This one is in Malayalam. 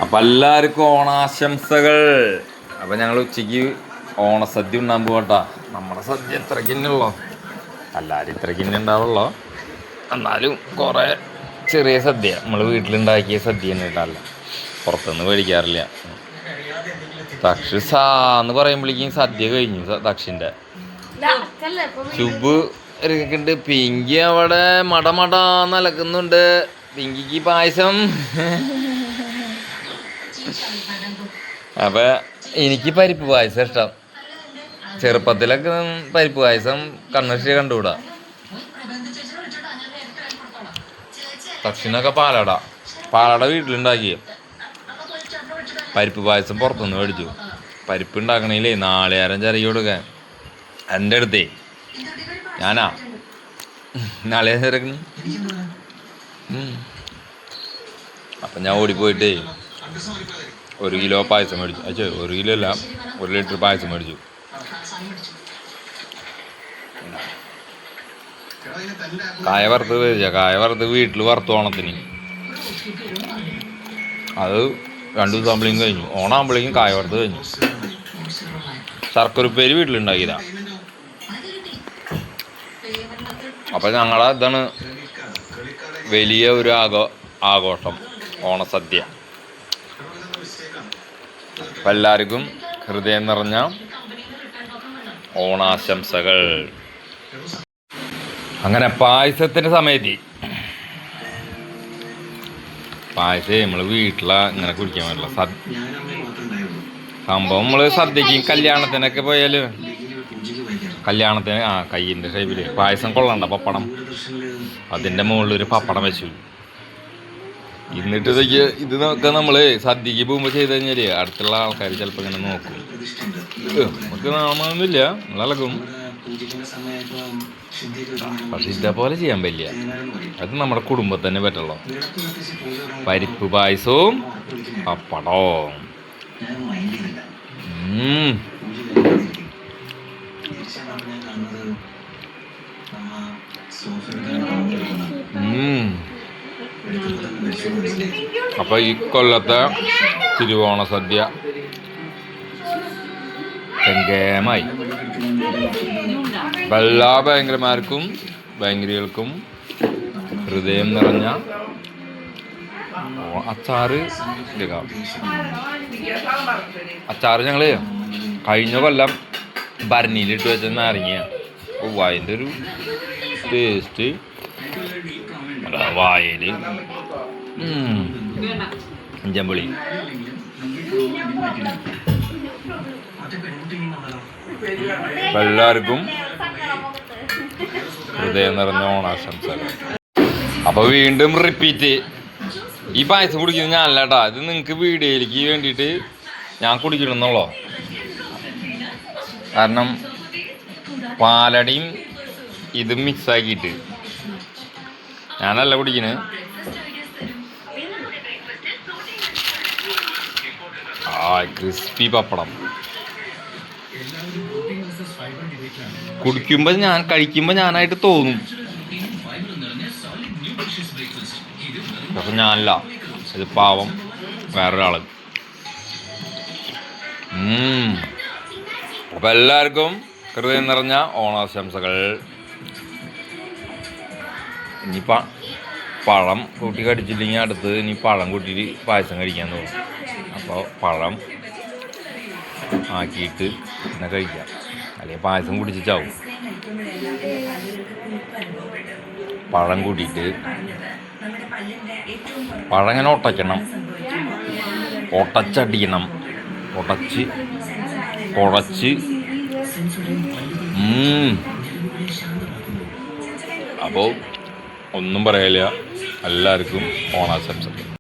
അപ്പം എല്ലാവർക്കും ഓണാശംസകൾ. അപ്പം ഞങ്ങൾ ഉച്ചയ്ക്ക് ഓണസദ്യ ഉണ്ടാകാൻ പോകട്ടാ. നമ്മുടെ സദ്യ ഇത്രയ്ക്ക് തന്നെയുള്ളൂ, എല്ലാവരും ഇത്രയ്ക്ക് തന്നെ ഉണ്ടാവുള്ളൂ. എന്നാലും കുറേ ചെറിയ സദ്യ നമ്മൾ വീട്ടിലുണ്ടാക്കിയ സദ്യ തന്നെ ഇട്ടല്ല, പുറത്തുനിന്ന് മേടിക്കാറില്ല. സാന്ന് പറയുമ്പോഴേക്കും സദ്യ കഴിഞ്ഞു. ദക്ഷിൻ്റെ ചുബ് ഇറക്കിണ്ട്. പിങ്കി അവിടെ മടമട നലക്കുന്നുണ്ട്. പിങ്കിക്ക് പായസം. അപ്പം എനിക്ക് പരിപ്പ് പായസം ഇഷ്ടം. ചെറുപ്പത്തിലൊക്കെ പരിപ്പ് പായസം കണ്ണശ്ശി കണ്ടുകൂടാ. ദക്ഷിണൊക്കെ പാലട വീട്ടിലുണ്ടാക്കിയ പരിപ്പ് പായസം പുറത്തുനിന്ന് മേടിച്ചു. പരിപ്പ് ഉണ്ടാക്കണേലേ നാളികേരം ചിരകി കൊടുക്കാൻ എൻ്റെ അടുത്തേ ഞാനാ നാളികേരം ചിരക്കണ്. അപ്പം ഞാൻ ഓടിപ്പോയിട്ടേ 1 കിലോ പായസം മേടിച്ചു. 1 കിലോ അല്ല, 1 ലിറ്റർ പായസം മേടിച്ചു. കായ വറുത്ത് വീട്ടിൽ വറുത്തു ഓണത്തിന്. അത് 2 ദിവസം ആകുമ്പോഴേക്കും കഴിഞ്ഞു. ഓണാകുമ്പോഴേക്കും കായ വറുത്ത് കഴിഞ്ഞു. ശർക്കര ഉപ്പേരി വീട്ടിലുണ്ടാക്കിയതാ. അപ്പം ഞങ്ങളെ ഇതാണ് വലിയ ഒരു ആഘോഷം, ഓണസദ്യ. അപ്പം എല്ലാവർക്കും ഹൃദയം നിറഞ്ഞ ഓണാശംസകൾ. അങ്ങനെ പായസത്തിൻ്റെ സമയത്ത് പായസം നമ്മൾ ഇങ്ങനെ കുടിക്കാൻ പറ്റില്ല. സംഭവം നമ്മൾ സദ്യക്ക് കല്യാണത്തിനൊക്കെ പോയാൽ കല്യാണത്തിന് കയ്യിൻ്റെ ഷേപ്പിൽ പായസം കൊള്ളണ്ട പപ്പടം, അതിൻ്റെ മുകളിലൊരു പപ്പടം വെച്ചു. എന്നിട്ട് ഇതൊക്കെ നമ്മൾ സദ്യക്ക് പോകുമ്പോൾ ചെയ്ത് കഴിഞ്ഞാൽ അടുത്തുള്ള ആൾക്കാർ ചിലപ്പോൾ ഇങ്ങനെ നോക്കും. നമുക്ക് നാമൊന്നുമില്ല, നമ്മളളകും. പക്ഷെ ഇതേപോലെ ചെയ്യാൻ പറ്റില്ല. അത് നമ്മുടെ കുടുംബത്തിൽ തന്നെ പറ്റുള്ളൂ. പരിപ്പ് പായസവും പപ്പടവും. അപ്പൊ ഈ കൊല്ലത്തെ തിരുവോണ സദ്യ ഗംഗേമായി. എല്ലാ ഭയങ്കരമാർക്കും ഭയങ്കരികൾക്കും ഹൃദയം നിറഞ്ഞ അച്ചാറ്. ഞങ്ങള് കഴിഞ്ഞ കൊല്ലം ഭരണിയിലിട്ട് വെച്ച നാരങ്ങ. അതിൻ്റെ ഒരു ടേസ്റ്റ് വായല് ഇഞ്ചമ്പുളി. എല്ലാവർക്കും ഹൃദയം നിറഞ്ഞ ഓണാശംസകൾ. അപ്പൊ വീണ്ടും റിപ്പീറ്റ്. ഈ പായസം കുടിക്കുന്നത് ഞാനല്ല കേട്ടാ, ഇത് നിങ്ങൾക്ക് വീഡിയോയിലേക്ക് വേണ്ടിയിട്ട് ഞാൻ കുടിക്കണമെന്നുള്ളോ. കാരണം പാലടയും ഇതും മിക്സാക്കിയിട്ട് ഞാനല്ല കുടിക്കുന്നത്. ക്രിസ്പി പപ്പടം കഴിക്കുമ്പോൾ ഞാനായിട്ട് തോന്നും. പക്ഷെ ഞാനല്ല, ഇത് പാവം വേറൊരാള്. അപ്പം എല്ലാവർക്കും ഹൃദയം നിറഞ്ഞ ഓണാശംസകൾ. ഇനി പഴം കൂട്ടി കടിച്ചില്ലെങ്കിൽ അടുത്ത് ഇനി പഴം കൂട്ടിയിട്ട് പായസം കഴിക്കാൻ തോന്നും. അപ്പോൾ പഴം ആക്കിയിട്ട് പിന്നെ കഴിക്കാം, അല്ലെങ്കിൽ പായസം കുടിച്ചിട്ടാവും. പഴം കൂട്ടിയിട്ട് പഴം ഇങ്ങനെ ഒട്ടയ്ക്കണം, ഒട്ടച്ചടിക്കണം, കുഴച്ച്. അപ്പോൾ ഒന്നും പറയാനില്ല. എല്ലാവർക്കും ഓണാശംസകൾ.